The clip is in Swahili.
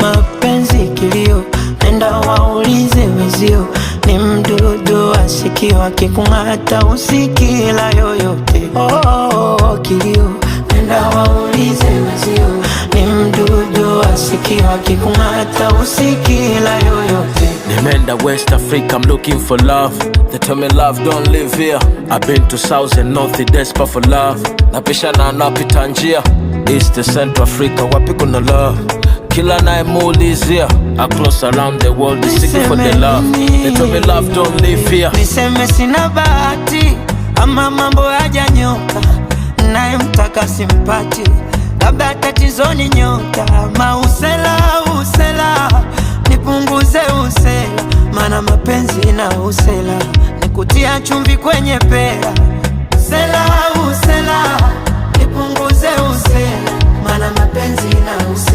mapenzi kilio, nenda waulize wezio. Ni mdudu wa sikio, akikung'ata usikila yoyote. Kilio, nenda waulize wezio. Ni mdudu wa sikio, akikung'ata usikila yoyote. Nimeenda West Africa, I'm looking for love. They tell me love don't live here. I've been to South and North, desperate for love. Napishana napita njia East to Central Africa, wapi kuna love? Kila nayemuulizia across around the world is seeking for the love. They tell me love don't live here. Niseme sina bahati ama mambo hajanyoka, naye mtaka simpati, labda tatizo ni nyota. Mausela nipunguze usela, mana mapenzi na usela nikutia chumvi kwenye pera. Usela nipunguze usela, mana mapenzi na usela